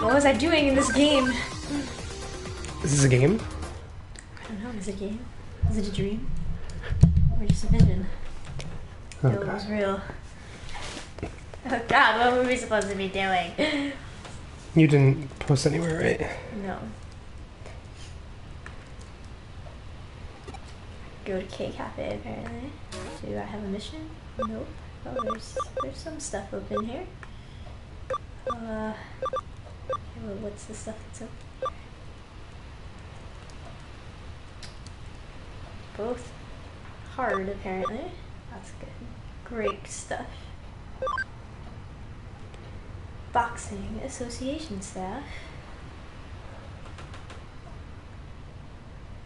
What was I doing in this game? Is this a game? I don't know, is it a game? Is it a dream? Or just a vision? Oh, No, it was real. Oh god, what were we supposed to be doing? You didn't post anywhere, right? No. Go to K Cafe apparently. Do I have a mission? Nope. Oh, there's some stuff open here. Okay, well, what's the stuff that's open? Both hard apparently. That's good. Great stuff. Boxing association staff.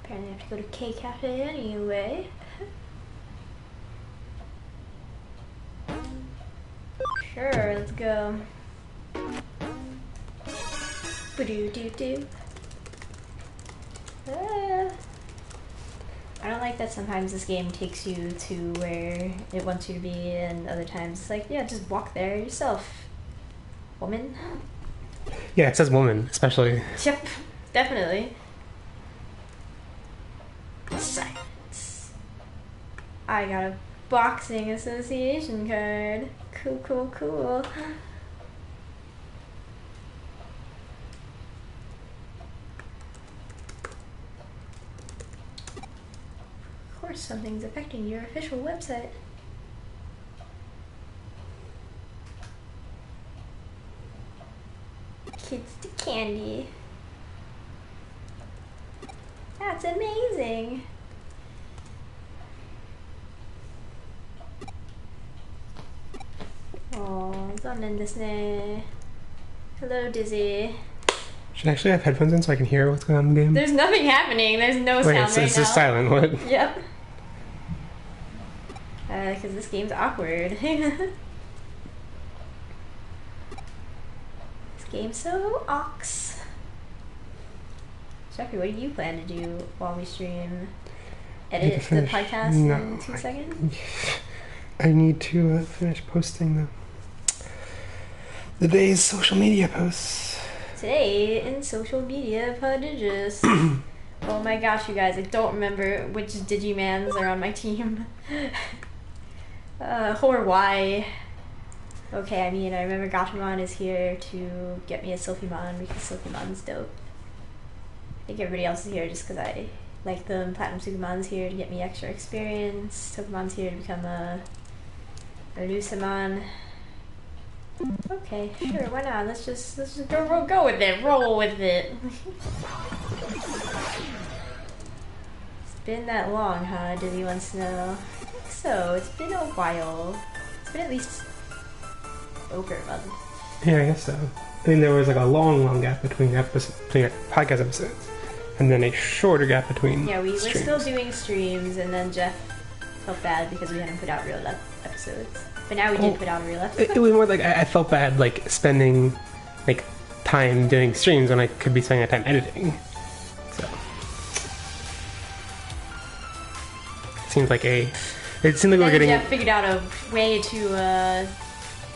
Apparently I have to go to K Cafe anyway. Sure, let's go. Ba-doo-doo-doo. I don't like that sometimes this game takes you to where it wants you to be, and other times it's like, yeah, just walk there yourself, woman. Yeah, it says woman, especially. Yep, definitely. Silence. I got a boxing association card. Cool, cool, cool. Of course, something's affecting your official website. Kids to candy. That's amazing. Oh, Disney. Hello, Dizzy. Should I actually have headphones in so I can hear what's going on in the game? There's nothing happening. There's no sound right now. It's just silent. What? Yep. Because this game's awkward. This game's so ox. Jeffrey, what do you plan to do while we stream? Edit the podcast in 2 seconds? I need to finish posting the day's social media posts. Today in social media, Podigious. Oh my gosh, you guys, I don't remember which Digimans are on my team. Or why. Okay, I mean, I remember Gatomon is here to get me a Sylphimon because Sylphimon's dope. I think everybody else is here just because I like them. Platinum Sukumon's here to get me extra experience. Tokemon's here to become a Lucimon. Okay, sure, why not? Let's just go with it. Roll with it. It's been that long, huh? Dizzy wants to know. I think so. It's been a while. It's been at least over a month. Yeah, I guess so. I mean, there was like a long gap between podcast episodes, and then a shorter gap between. Yeah, we were streams. still doing streams, and then Jeff felt bad because we hadn't put out real episodes. But now we did put out a real episode. It was more like I felt bad, like spending like time doing streams when I could be spending that time editing. So it seemed like we were getting. Jeff figured out a way to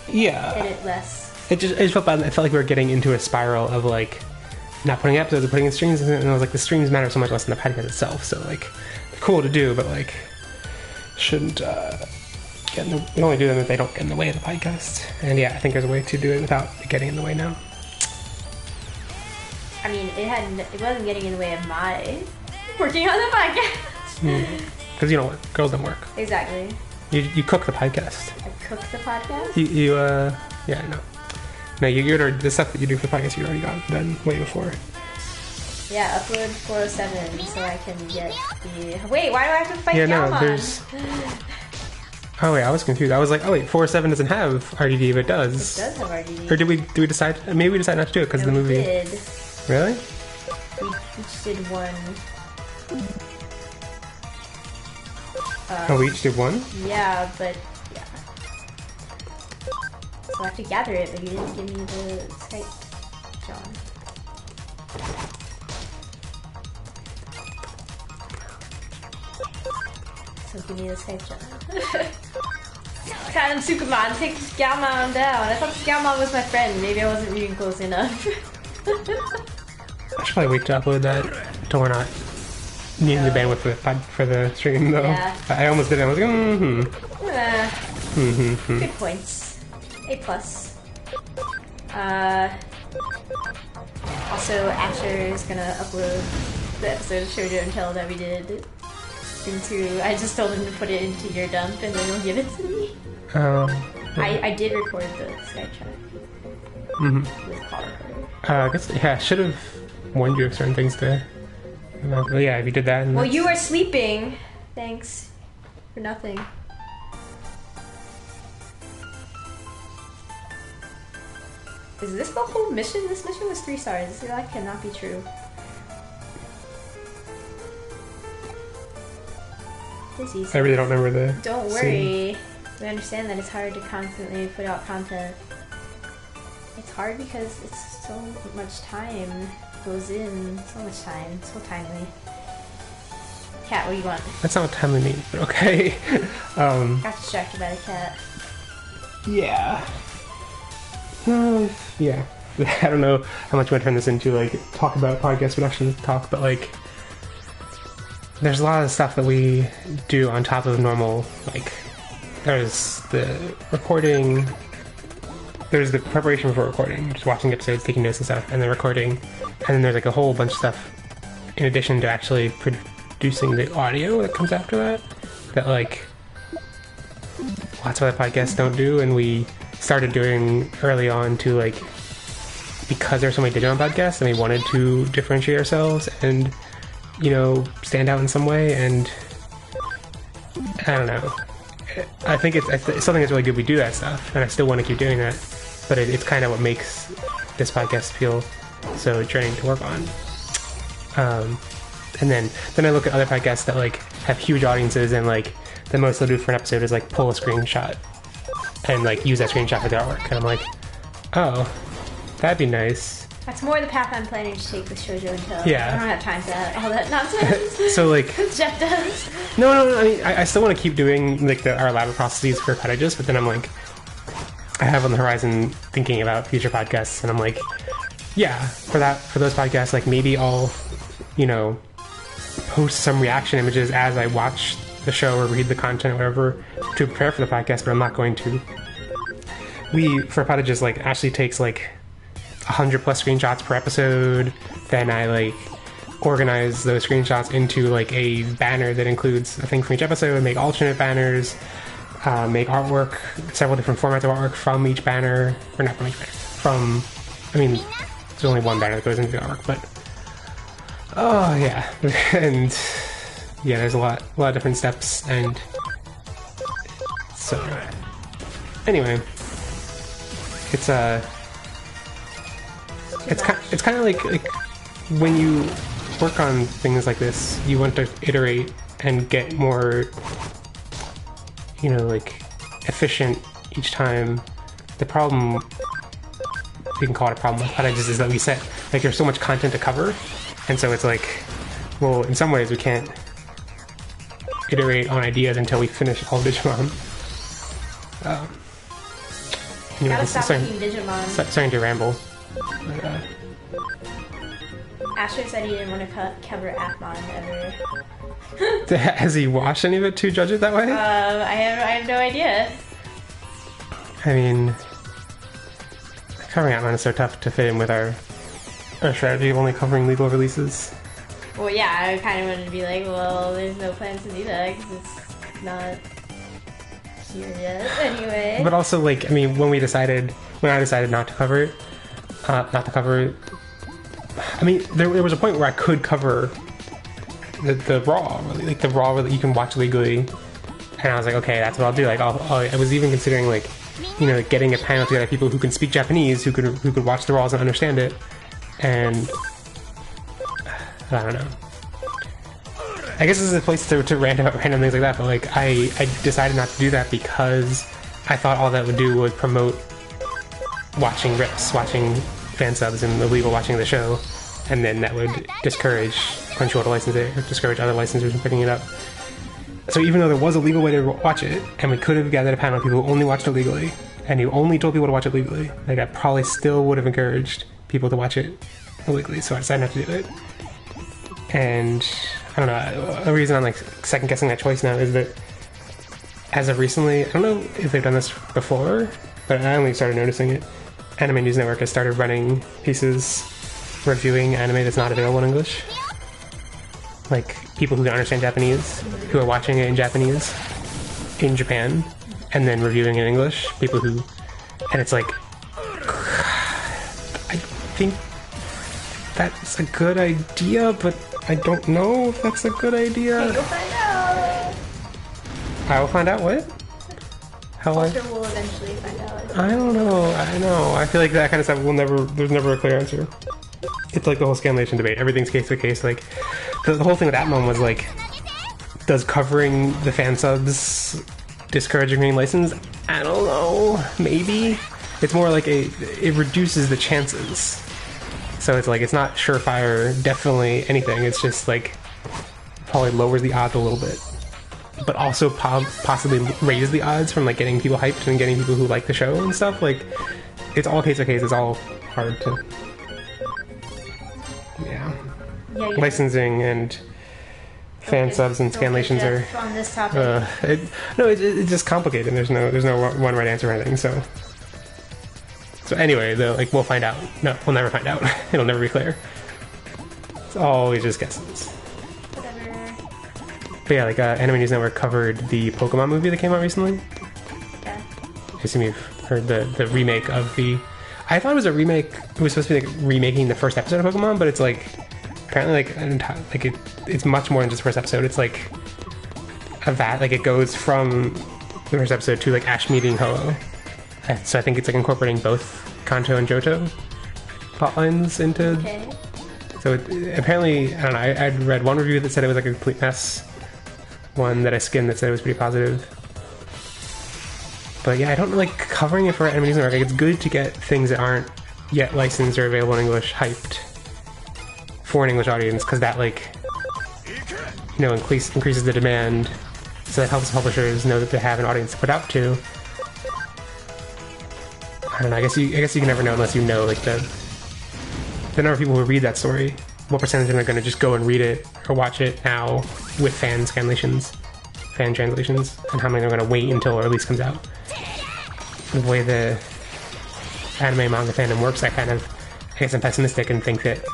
edit less. It just felt bad. I felt like we were getting into a spiral of like not putting episodes, or putting in streams, and I was like, the streams matter so much less than the podcast itself. So like, they're cool to do, but like, shouldn't get in the. We only do them if they don't get in the way of the podcast. And yeah, I think there's a way to do it without it getting in the way now. I mean, it wasn't getting in the way of my working on the podcast. Because you know, girls don't work. Exactly. You cook the podcast. I cook the podcast. Yeah, I know. No, you already, the stuff that you do for the podcast, you already got done way before. Yeah, upload 407 so I can get the. Wait, why do I have to fight Yeah, Galmon? no, there's. Oh wait, I was confused. I was like, oh wait, 407 doesn't have RDD, but it does. It does have RDD. Or did we decide? Maybe we decided not to do it because the movie. We did. Really? We each did one. Oh, we each did one? Yeah, but yeah. So I have to gather it, but you didn't give me the Skype, John. So give me the Skype, John. Platinum Sukuman, take Galmon down. I thought Galmon was my friend. Maybe I wasn't reading close enough. I should probably wait to upload that until we're not needing the bandwidth for the stream, though. Yeah. I almost did it. I was like, Good points. A+. Also, Asher is gonna upload the episode of Shoujo and Tell that we did into... I just told him to put it into your dump and then he'll give it to me. I did record the Skype chat. With call recorder. I guess, yeah, I should have warned you of certain things to... Well, yeah, if you did that... Well, you were sleeping. Thanks. For nothing. Is this the whole mission? This mission was 3 stars. That cannot be true. Dizzy. I really don't remember the... Don't worry. We understand that it's hard to constantly put out content. It's hard because it's so much time goes in. So much time. So timely. Cat, what do you want? That's not what timely means, but okay. Got distracted by the cat. Yeah. Yeah. I don't know how much I'm gonna turn this into, like, talk about podcast production talk, but, like, there's a lot of stuff that we do on top of normal, like, there's the recording, there's the preparation for recording, just watching episodes, taking notes and stuff, and then recording, and then there's, like, a whole bunch of stuff in addition to actually producing the audio that comes after that, like, lots of other podcasts don't do, and we started doing early on to, like, because there's so many Digimon podcasts and we wanted to differentiate ourselves and, you know, stand out in some way, and I don't know. I think it's something that's really good we do that stuff, and I still want to keep doing that, but it's kind of what makes this podcast feel so draining to work on. And then I look at other podcasts that, like, have huge audiences, and, like, the most they'll do for an episode is, like, pull a screenshot and, like, use that screenshot for their artwork, and I'm like, oh, that'd be nice. That's more the path I'm planning to take with Shoujo and Tell. Yeah. I don't have time for that, all that nonsense. So, like... Jeff does. No, I mean, I still want to keep doing, like, our elaborate processes for Podigious, but then I'm like, I have on the horizon thinking about future podcasts, and I'm like, yeah, for those podcasts, like, maybe I'll, you know, post some reaction images as I watch the show or read the content or whatever to prepare for the podcast, but I'm not going to. For Podigious, like, Ashley takes, like, 100+ screenshots per episode, then I, like, organize those screenshots into, like, a banner that includes a thing from each episode, make alternate banners, make artwork, several different formats of artwork from each banner, or not from each banner, I mean, there's only one banner that goes into the artwork, but, oh, yeah, and, yeah, there's a lot of different steps, and, so, anyway, it's kind of like when you work on things like this, you want to iterate and get more, you know, like, efficient each time. The problem, if you can call it a problem with Podigious, is that we set, like, there's so much content to cover, and so it's like, well, in some ways we can't iterate on ideas until we finish all Digimon. Anyway, Gotta stop making Digimon. Starting to ramble. Asher said he didn't want to cover Aphmon ever. Has he watched any of it to judge it that way? I have no idea. I mean, covering Aphmon is so tough to fit in with our strategy of only covering legal releases. Well, yeah, I kind of wanted to be like, well, there's no plans to do that because it's not here yet, anyway. But also, like, I mean, when I decided not to cover it, I mean, there was a point where I could cover the raw, really, like the raw that you can watch legally, and I was like, okay, that's what I'll do. Like, I was even considering, like, you know, getting a panel together of people who can speak Japanese, who could watch the raws and understand it, and I don't know. I guess this is a place to rant about random things like that, but, like, I decided not to do that because I thought all that would do would promote watching rips, watching fan subs, and illegal watching the show, and then that would discourage Crunchyroll to license it, or discourage other licensors from picking it up. So even though there was a legal way to watch it, and we could have gathered a panel of people who only watched it legally, and you only told people to watch it legally, like, I probably still would have encouraged people to watch it illegally, so I decided not to do it. And I don't know, the reason I'm like second guessing that choice now is that as of recently, I don't know if they've done this before, but I only started noticing it. Anime News Network has started running pieces reviewing anime that's not available in English. Like people who can understand Japanese, who are watching it in Japanese in Japan, and then reviewing it in English. People who, and it's like, I think that's a good idea, but I don't know if that's a good idea. Okay, you'll find out. I will find out what? How Culture will eventually find out. I don't know. I know. I feel like that kind of stuff will never. There's never a clear answer. It's like the whole scanlation debate. Everything's case by case. Like the whole thing with Atmon was like, does covering the fan subs discourage agreeing license? I don't know. Maybe. It's more like it reduces the chances. So it's like it's not surefire. Definitely anything. It's just like probably lowers the odds a little bit. But also possibly raise the odds from like getting people hyped and getting people who like the show and stuff. Like it's all case by case. It's all hard to yeah licensing and fan subs and scanlations are on this topic. It's just complicated. There's no one right answer or anything. So anyway, like we'll find out. No, we'll never find out. It'll never be clear. It's always just guesses. But yeah, like Anime News Network covered the Pokemon movie that came out recently. Yeah. I assume you've heard the remake of the... I thought it was a remake. It was supposed to be like remaking the first episode of Pokemon, but it's like apparently like it's much more than just the first episode. It's like like it goes from the first episode to like Ash meeting Ho-Oh. So I think it's like incorporating both Kanto and Johto plotlines into... Okay. So apparently, I don't know, I'd read one review that said it was like a complete mess. One that I skimmed that said it was pretty positive. But yeah, I don't know, like covering it for Anime News Network. Like, it's good to get things that aren't yet licensed or available in English hyped for an English audience, because that like, you know, increases the demand. So that helps publishers know that they have an audience to put out to. I don't know. I guess you can never know unless you know like the number of people who read that story. What percentage of them are going to just go and read it or watch it now with fan translations, and how many are going to wait until a release comes out. The way the anime manga fandom works, I guess I'm pessimistic and think that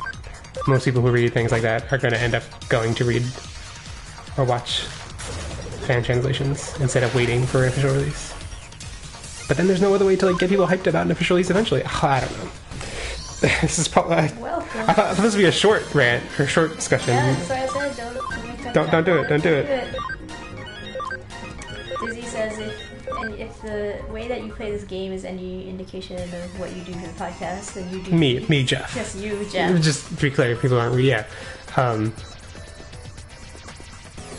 most people who read things like that are going to end up going to read or watch fan translations instead of waiting for an official release. But then there's no other way to like get people hyped about an official release eventually. I don't know. This is probably. I thought this would be a short rant or short discussion. Yeah, that's what I said. Don't do it. Don't do it. Dizzy says if the way that you play this game is any indication of what you do for the podcast, then you do. Me, Jeff. Yes, you, Jeff. Just to be clear, people aren't. Yeah.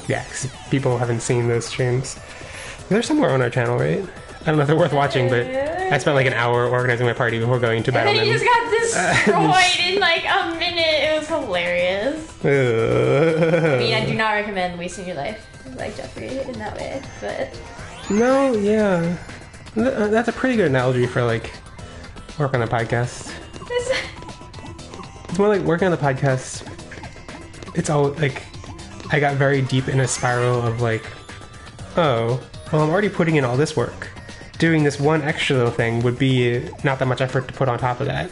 Yeah, because people haven't seen those streams. They're somewhere on our channel, right? I don't know if they're worth watching, but I spent like an hour organizing my party before going to battle. And then you just got destroyed in like a minute. It was hilarious. I mean, I do not recommend wasting your life like Jeffrey in that way, but... No, yeah. That's a pretty good analogy for like work on a podcast. It's more like working on the podcast. It's all like I got very deep in a spiral of like, oh, well, I'm already putting in all this work. Doing this one extra little thing would be not that much effort to put on top of that.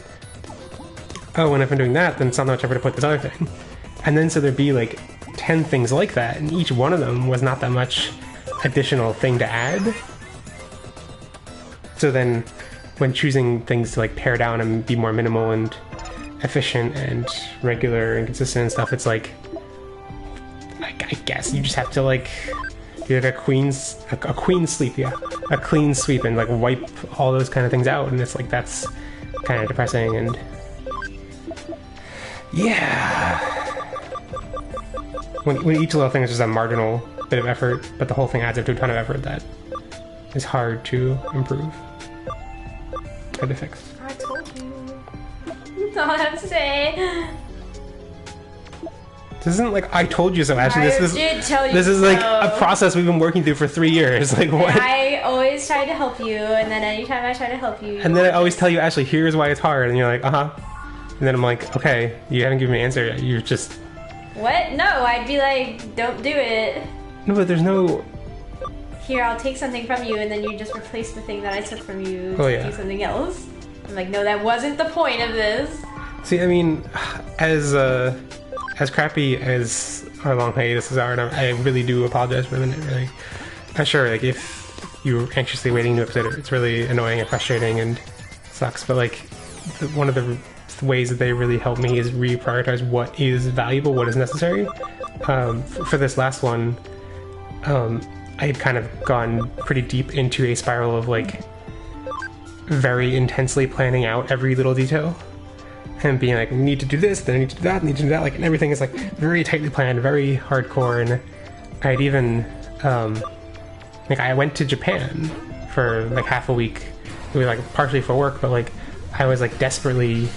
Oh, and if I'm doing that, then it's not that much effort to put this other thing. And then so there'd be like 10 things like that, and each one of them was not that much additional thing to add. So then when choosing things to like pare down and be more minimal and efficient and regular and consistent and stuff, it's like I guess you just have to like do like a clean sweep and like wipe all those kind of things out, and it's like that's kind of depressing. And yeah, when each little thing is just a marginal bit of effort, but the whole thing adds up to a ton of effort that is hard to improve, hard to fix. I told you. That's all I have to say. This isn't like I told you so, Ashley. I did tell you this is so. like a process we've been working through for 3 years. Like what? And I always try to help you, and then anytime I try to help you, and then I always tell you, Ashley, here's why it's hard, and you're like, And then I'm like, okay, you haven't given me an answer yet. You're just... What? No, I'd be like, don't do it. No, but there's no... Here, I'll take something from you, and then you just replace the thing that I took from you to yeah. do something else. I'm like, no, that wasn't the point of this. See, I mean, as crappy as our long hiatuses are, and I really do apologize for them. Really, I'm sure, like, if you're anxiously waiting to episode, it's really annoying and frustrating and sucks. But like, one of the ways that they really help me is reprioritize what is valuable, what is necessary. For this last one, I had kind of gone pretty deep into a spiral of like very intensely planning out every little detail and being like, need to do this, then I need to do that, need to do that, like, and everything is like very tightly planned, very hardcore. And I'd even like, I went to Japan for like half a week. It was like partially for work, but like I was like desperately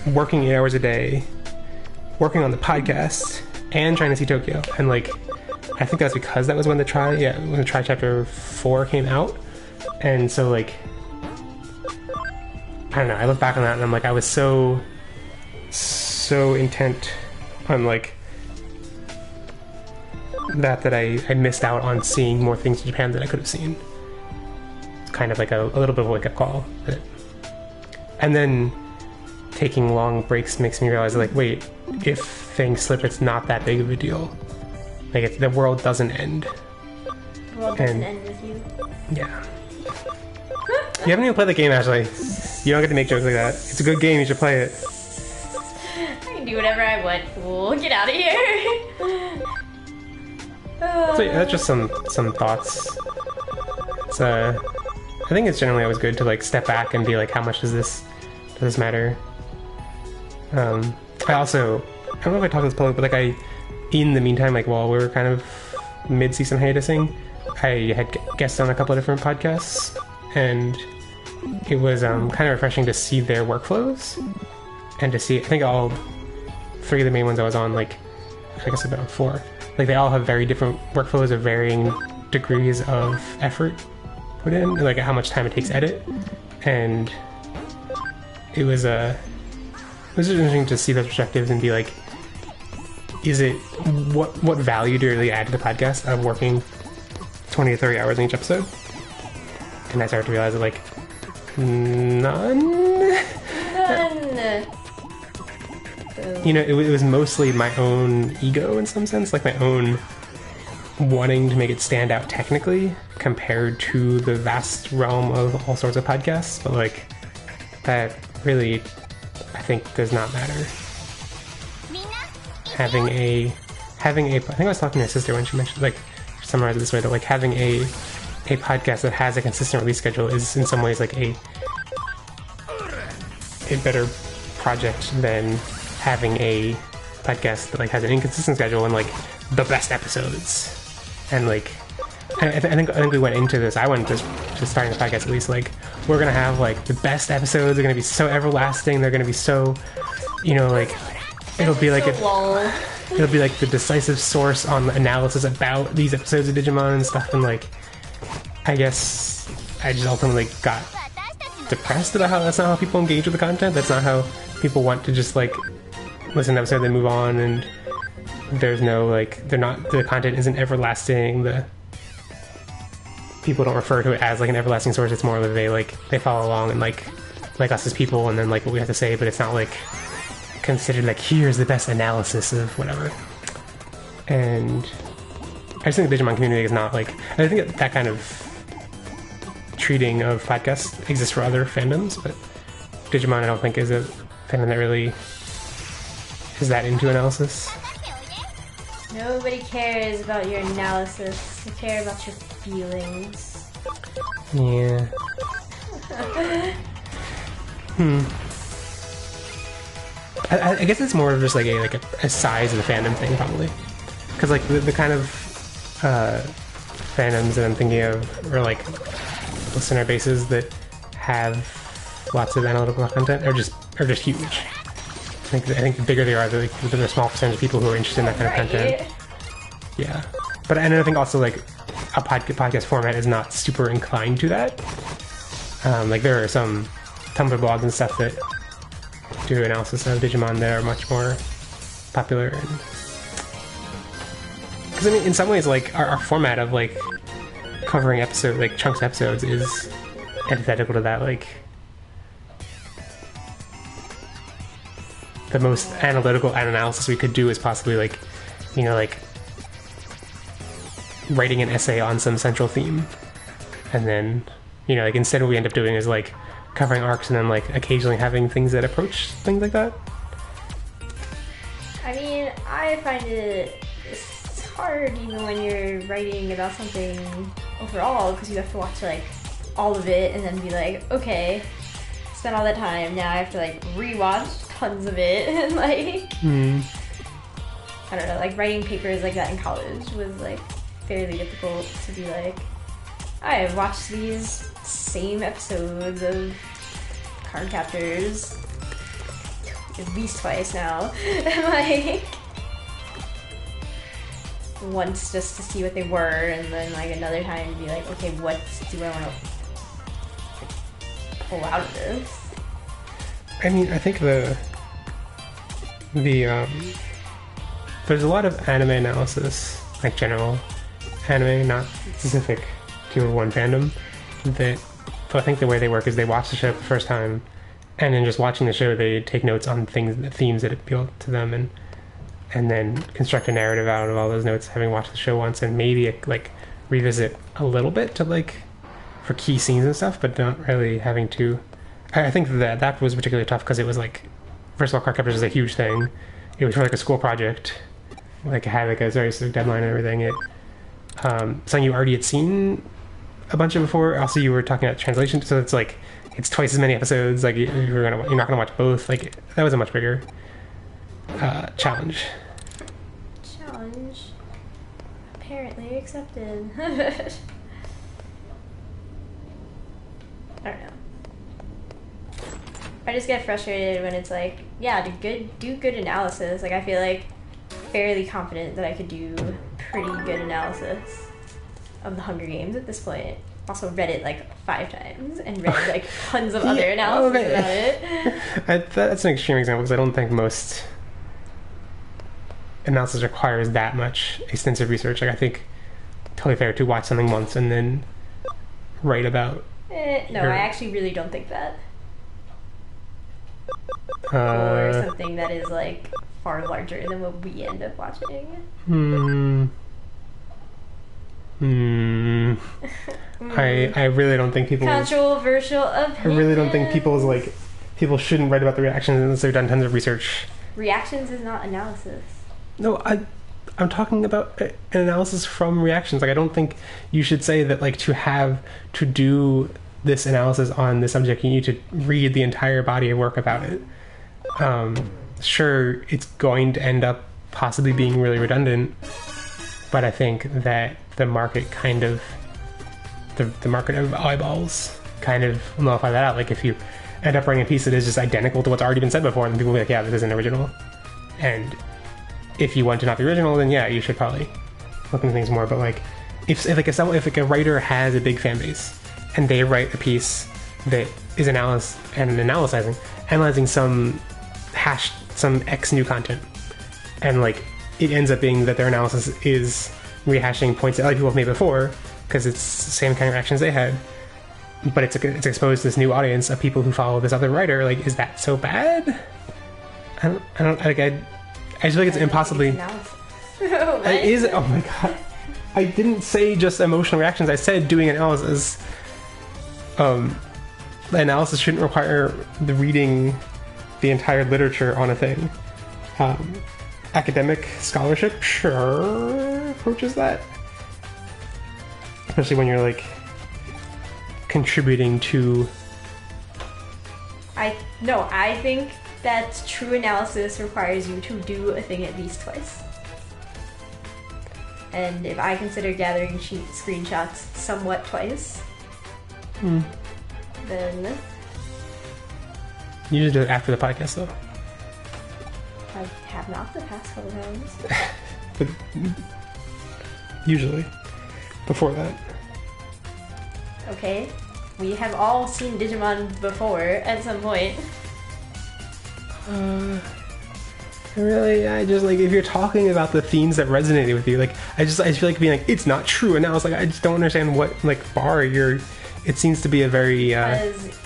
working 8 hours a day, working on the podcast and trying to see Tokyo. And like, I think that's because that was when the Try Chapter 4 came out. And so like, I don't know, I look back on that and I'm like, I was so intent on like that I missed out on seeing more things in Japan that I could have seen. It's kind of like a little bit of a wake-up call. And then taking long breaks makes me realize, like, wait, if things slip, it's not that big of a deal. Like, the world doesn't end. The world doesn't end with you. Yeah. You haven't even played the game, Ashley. You don't get to make jokes like that. It's a good game, you should play it. I can do whatever I want, fool. Get out of here. So yeah, that's just some thoughts. It's I think it's generally always good to like step back and be like, how much does this matter? I don't know if I talked to this public, but like in the meantime, like while we were kind of mid-season hiatusing, I had guests on a couple of different podcasts, and it was kind of refreshing to see their workflows and to see, I think all three of the main ones I was on, like I guess about 4, like they all have very different workflows of varying degrees of effort put in, like how much time it takes to edit. And it was just interesting to see those perspectives and be like, is it what value do you really add to the podcast of working 20 to 30 hours in each episode? And I started to realize that like none. You know, it was mostly my own ego in some sense, like my own wanting to make it stand out technically compared to the vast realm of all sorts of podcasts. But like, that really, I think, does not matter. Having a I think I was talking to my sister when she mentioned, like, summarize it this way, that like having a podcast that has a consistent release schedule is in some ways like a better project than having a podcast that like has an inconsistent schedule and like the best episodes. And like I think we went into this, I went to starting the podcast at least, like, we're gonna have like the best episodes, they're gonna be so everlasting, they're gonna be so, you know, like it'll be like it'll be like the decisive source on the analysis about these episodes of Digimon and stuff. And like, I guess I just ultimately got depressed about how that's not how people engage with the content. That's not how people want to just like listen to an episode, then move on, and there's no like, the content isn't everlasting. The people don't refer to it as like an everlasting source. It's more that they follow along and like us as people, and then like what we have to say, but it's not like considered like, here's the best analysis of whatever. And I just think the Digimon community is not like, I think that kind of treating of podcasts exists for other fandoms, but Digimon I don't think is a fandom that really is that into analysis. Nobody cares about your analysis. They care about your feelings. Yeah. I guess it's more of just like a size of the fandom thing, probably, because like the kind of fandoms that I'm thinking of, or like listener bases that have lots of analytical content, are just huge. I think the bigger they are, the a small percentage of people who are interested in that kind of content. Yeah, but and I think also like a podcast format is not super inclined to that. Like there are some Tumblr blogs and stuff that do analysis of Digimon that are much more popular. Because I mean, in some ways, like our format of like covering episode, like chunks of episodes, is antithetical to that. Like the most analytical analysis we could do is possibly like, you know, like writing an essay on some central theme, and then, you know, like instead what we end up doing is like covering arcs and then like occasionally having things that approach things like that. I mean, I find it's hard even when you're writing about something overall, because you have to watch like all of it and then be like, okay, spent all that time, now I have to like rewatch tons of it and like I don't know, like writing papers like that in college was like fairly difficult to be like, I have watched these same episodes of Card Captors at least twice now. And like once just to see what they were, and then like another time to be like, okay, what do I want to pull out of this? I mean, I think the there's a lot of anime analysis, like general anime, not specific to one fandom, that so I think the way they work is they watch the show the first time, and then just watching the show they take notes on themes that appeal to them, and then construct a narrative out of all those notes, having watched the show once, and maybe like revisit a little bit to like for key scenes and stuff, but not really having to. I think that was particularly tough because it was like, first of all, Card Captors was a huge thing. It was for like a school project, like it had like a very specific deadline and everything. It something you already had seen a bunch of before. Also, you were talking about translation, so it's like it's twice as many episodes. Like you're not gonna watch both. Like that was a much bigger challenge. Challenge apparently accepted. I don't know. I just get frustrated when it's like, yeah, do good analysis. Like I feel like fairly confident that I could do pretty good analysis of the Hunger Games at this point. Also read it like 5 times and read like tons of other analysis about it. That's an extreme example because I don't think most analysis requires that much extensive research. Like I think totally fair to watch something once and then write about. No, I actually really don't think that. Or something that is like far larger than what we end up watching. I really don't think people. Controversial opinion. I really don't think people shouldn't write about the reactions unless they've done tons of research. Reactions is not analysis. No, I'm talking about an analysis from reactions. Like I don't think you should say that like to do this analysis on the subject you need to read the entire body of work about it. Sure, it's going to end up possibly being really redundant, but I think that the market kind of the market of eyeballs kind of nullify that out. Like if you end up writing a piece that is just identical to what's already been said before, then people will be like, yeah, this isn't original. And if you want to not be original, then yeah, you should probably look into things more. But like if a writer has a big fan base and they write a piece that is analyzing some X new content, and like it ends up being that their analysis is rehashing points that other people have made before because it's the same kind of reactions they had, but it's exposed to this new audience of people who follow this other writer. Like, is that so bad? I just feel like it's impossibly. It is. Oh my god! I didn't say just emotional reactions. I said doing analysis. The analysis shouldn't require the reading the entire literature on a thing. Academic scholarship sure approaches that, especially when you're like contributing to. I think that true analysis requires you to do a thing at least twice. And if I consider gathering screenshots somewhat twice, then you just do it after the podcast, though. I have not the past couple times. But usually, before that. Okay, we have all seen Digimon before at some point. Really, I just like if you're talking about the themes that resonated with you, like I feel like being like it's not true, and now it's like I just don't understand what like bar you're. It seems to be a very. Because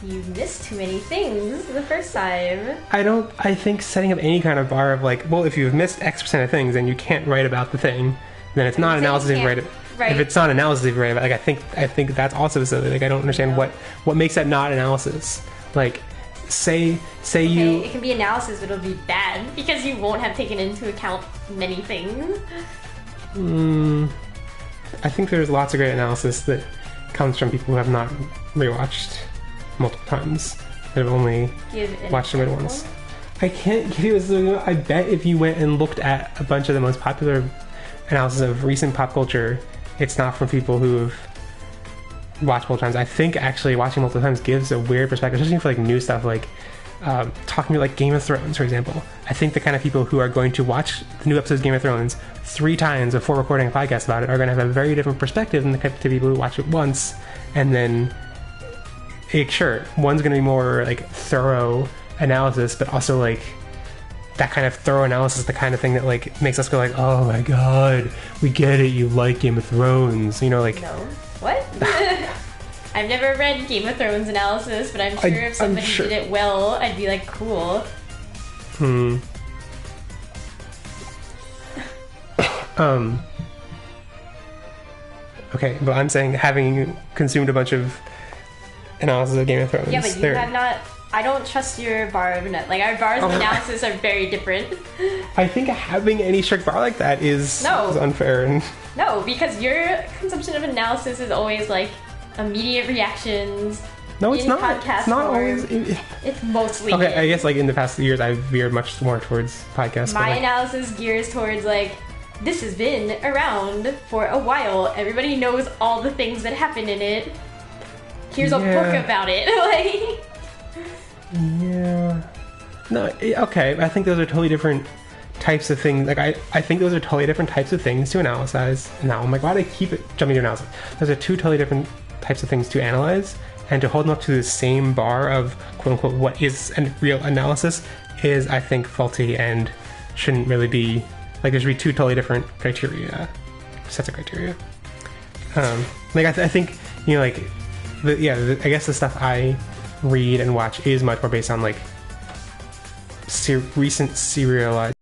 you missed too many things the first time. I think setting up any kind of bar of like, well, if you've missed X% of things and you can't write about the thing, then it's not analysis if you write it. Right. If it's not analysis if you write about, like I think that's also silly. Like I don't understand what makes that not analysis. Like say you. It can be analysis, but it'll be bad because you won't have taken into account many things. I think there's lots of great analysis that comes from people who have not rewatched multiple times, that have only watched them once. I can't give you a. I bet if you went and looked at a bunch of the most popular analysis of recent pop culture, it's not from people who've watched multiple times. I think actually watching multiple times gives a weird perspective, especially for like new stuff, like talking about like Game of Thrones, for example. I think the kind of people who are going to watch the new episodes of Game of Thrones 3 times before recording a podcast about it are going to have a very different perspective than the type of people who watch it once and then. Sure, one's going to be more like thorough analysis, but also like that kind of thorough analysis, the kind of thing that like makes us go like, oh my god, we get it, you like Game of Thrones, you know, like. No, what? I've never read Game of Thrones analysis, but I'm sure if somebody did it well, I'd be like, cool. Okay, but I'm saying having consumed a bunch of analysis of Game of Thrones. Yeah, but you have not. I don't trust your bar of like our bars of analysis are very different. I think having any strict bar like that is unfair. And no, because your consumption of analysis is always like immediate reactions. No, it's not. Podcast it's not form. always. It's mostly. Okay, I guess like in the past years, I've veered much more towards podcasts. My analysis gears towards like. This has been around for a while. Everybody knows all the things that happen in it. Here's a book about it. Like. Yeah. No, okay. I think those are totally different types of things. Like, I think those are totally different types of things to analyze. Now, oh my god, I keep jumping to analysis. Those are 2 totally different types of things to analyze. And to hold them up to the same bar of, quote unquote, what is a real analysis is, I think, faulty and shouldn't really be. Like, there should be 2 totally different criteria, sets of criteria. Like, I think, you know, like, I guess the stuff I read and watch is much more based on, like, recent serialized